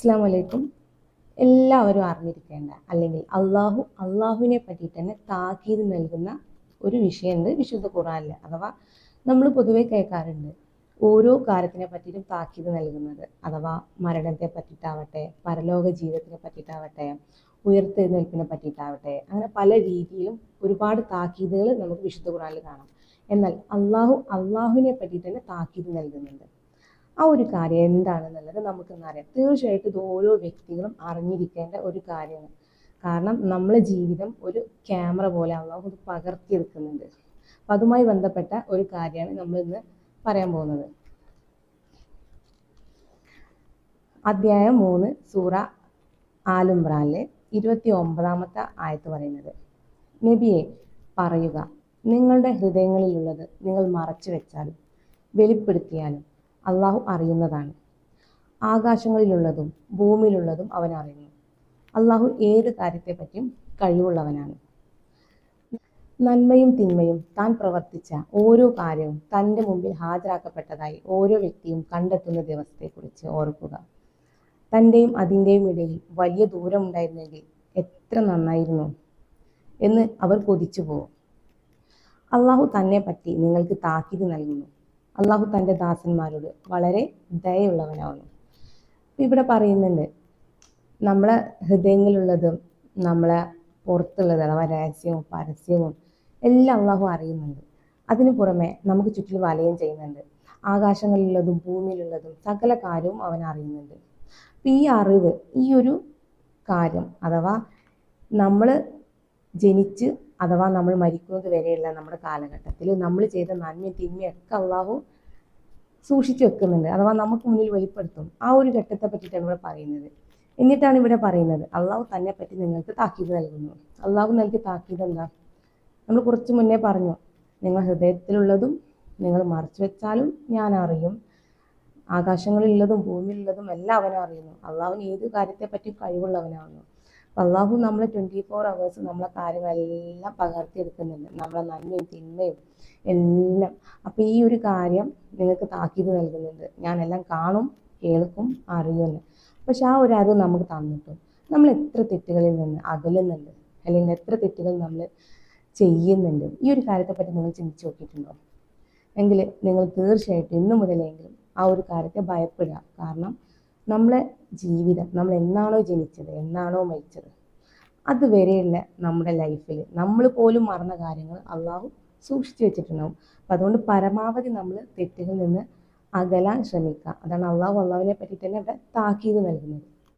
അസ്സലാമു അലൈക്കും. എല്ലാവരും അറിഞ്ഞിരിക്കേണ്ട അല്ലെങ്കിൽ അള്ളാഹുവിനെ പറ്റിയിട്ട് തന്നെ താക്കീത് നൽകുന്ന ഒരു വിഷയമുണ്ട് വിശുദ്ധ ഖുർആനിൽ. അഥവാ നമ്മൾ പൊതുവെ കേൾക്കാറുണ്ട് ഓരോ കാര്യത്തിനെ പറ്റിയിട്ടും താക്കീത് നൽകുന്നത്. അഥവാ മരണത്തെ പറ്റിയിട്ടാവട്ടെ, പരലോക ജീവിതത്തിനെ പറ്റിയിട്ടാവട്ടെ, ഉയർത്തെഴുന്നേൽപ്പിനെ പറ്റിയിട്ടാവട്ടെ, അങ്ങനെ പല രീതിയിലും ഒരുപാട് താക്കീതുകൾ നമുക്ക് വിശുദ്ധ ഖുർആനിൽ കാണാം. എന്നാൽ അള്ളാഹുവിനെ പറ്റിയിട്ട് തന്നെ താക്കീത് നൽകുന്നുണ്ട്. ആ ഒരു കാര്യം എന്താണെന്നുള്ളത് നമുക്കിന്നറിയാം. തീർച്ചയായിട്ടും ഇത് ഓരോ വ്യക്തികളും അറിഞ്ഞിരിക്കേണ്ട ഒരു കാര്യമാണ്. കാരണം നമ്മളെ ജീവിതം ഒരു ക്യാമറ പോലെ അള്ളാഹു ഇത് പകർത്തിയെടുക്കുന്നുണ്ട്. അപ്പം അതുമായി ബന്ധപ്പെട്ട ഒരു കാര്യമാണ് നമ്മൾ ഇന്ന് പറയാൻ പോകുന്നത്. അധ്യായം 3 സൂറ ആൽ-ഇംറാനിലെ 29-ാമത്തെ ആയത്ത് പറയുന്നത്, നബിയെ പറയുക, നിങ്ങളുടെ ഹൃദയങ്ങളിലുള്ളത് നിങ്ങൾ മറച്ചു വെച്ചാലും വെളിപ്പെടുത്തിയാലും അള്ളാഹു അറിയുന്നതാണ്. ആകാശങ്ങളിലുള്ളതും ഭൂമിയിലുള്ളതും അവൻ അറിയുന്നു. അള്ളാഹു ഏത് കാര്യത്തെപ്പറ്റിയും കഴിവുള്ളവനാണ്. നന്മയും തിന്മയും താൻ പ്രവർത്തിച്ച ഓരോ കാര്യവും തൻ്റെ മുമ്പിൽ ഹാജരാക്കപ്പെട്ടതായി ഓരോ വ്യക്തിയും കണ്ടെത്തുന്ന ദിവസത്തെക്കുറിച്ച് ഓർക്കുക. തൻ്റെയും അതിൻ്റെയും ഇടയിൽ വലിയ ദൂരമുണ്ടായിരുന്നെങ്കിൽ എത്ര നന്നായിരുന്നു എന്ന് അവർ കൊതിച്ചു പോകും. അള്ളാഹു തന്നെ പറ്റി നിങ്ങൾക്ക് താക്കീത് നൽകുന്നു. അള്ളാഹു തൻ്റെ ദാസന്മാരോട് വളരെ ദയയുള്ളവനാവുന്നു. ഇവിടെ പറയുന്നുണ്ട്, നമ്മളെ ഹൃദയങ്ങളിലുള്ളതും നമ്മളെ പുറത്തുള്ളത് അഥവാ രഹസ്യവും പരസ്യവും എല്ലാം അള്ളാഹു അറിയുന്നുണ്ട്. അതിനു പുറമെ നമുക്ക് ചുറ്റിൽ വലയം ചെയ്യുന്നുണ്ട്. ആകാശങ്ങളിലുള്ളതും ഭൂമിയിലുള്ളതും സകല കാര്യവും അവൻ അറിയുന്നുണ്ട്. അപ്പം ഈ അറിവ്, ഈ ഒരു കാര്യം അഥവാ നമ്മൾ ജനിച്ച് അഥവാ നമ്മൾ മരിക്കുന്നത് വരെയുള്ള നമ്മുടെ കാലഘട്ടത്തിൽ നമ്മൾ ചെയ്ത നന്മയും തിന്മയൊക്കെ അള്ളാഹു സൂക്ഷിച്ചു വെക്കുന്നുണ്ട്. അഥവാ നമുക്ക് മുന്നിൽ വെളിപ്പെടുത്തും. ആ ഒരു ഘട്ടത്തെ പറ്റിയിട്ടാണ് ഇവിടെ പറയുന്നത്. എന്നിട്ടാണ് ഇവിടെ പറയുന്നത് അള്ളാഹു തന്നെ പറ്റി നിങ്ങൾക്ക് താക്കീത് നൽകുന്നു. അള്ളാഹു നൽകിയ താക്കീത് എന്താ? നമ്മൾ കുറച്ച് മുന്നേ പറഞ്ഞു, നിങ്ങൾ ഹൃദയത്തിലുള്ളതും നിങ്ങൾ മറച്ചു വെച്ചാലും ഞാൻ അറിയും. ആകാശങ്ങളിലുള്ളതും ഭൂമിയിലുള്ളതും എല്ലാം അവൻ അറിയുന്നു. അള്ളാഹുവിന് ഏത് കാര്യത്തെ പറ്റിയും കഴിവുള്ളവനാവുന്നു. അള്ളാഹു നമ്മളെ 24 hours നമ്മളെ കാര്യങ്ങളെല്ലാം പകർത്തിയെടുക്കുന്നുണ്ട്, നമ്മളെ നന്മയും തിന്മയും എല്ലാം. അപ്പം ഈ ഒരു കാര്യം നിങ്ങൾക്ക് താക്കീത് നൽകുന്നുണ്ട്. ഞാനെല്ലാം കാണും, കേൾക്കും, അറിയുന്നു. പക്ഷെ ആ ഒരു അറിവ് നമുക്ക് തന്നിട്ടും നമ്മൾ എത്ര തെറ്റുകളിൽ നിന്ന് അകലുന്നുണ്ട്, അല്ലെങ്കിൽ എത്ര തെറ്റുകൾ നമ്മൾ ചെയ്യുന്നുണ്ട്, ഈ ഒരു കാര്യത്തെപ്പറ്റി നിങ്ങൾ ചിന്തിച്ച് നോക്കിയിട്ടുണ്ടോ? എങ്കിൽ നിങ്ങൾ തീർച്ചയായിട്ടും ഇന്നു മുതലെങ്കിലും ആ ഒരു കാര്യത്തെ ഭയപ്പെടുക. കാരണം നമ്മളെ ജീവിതം, നമ്മൾ എന്നാണോ ജനിച്ചത്, എന്നാണോ മരിച്ചത്, അതുവരെയുള്ള നമ്മുടെ ലൈഫിൽ നമ്മൾ പോലും മറന്ന കാര്യങ്ങൾ അള്ളാഹു സൂക്ഷിച്ചു വെച്ചിട്ടുണ്ടാവും. അപ്പം അതുകൊണ്ട് പരമാവധി നമ്മൾ തെറ്റുകളിൽ നിന്ന് അകലാൻ ശ്രമിക്കുക. അതാണ് അള്ളാഹുവിനെ പറ്റി തന്നെ ഇവിടെ താക്കീത് നൽകുന്നത്.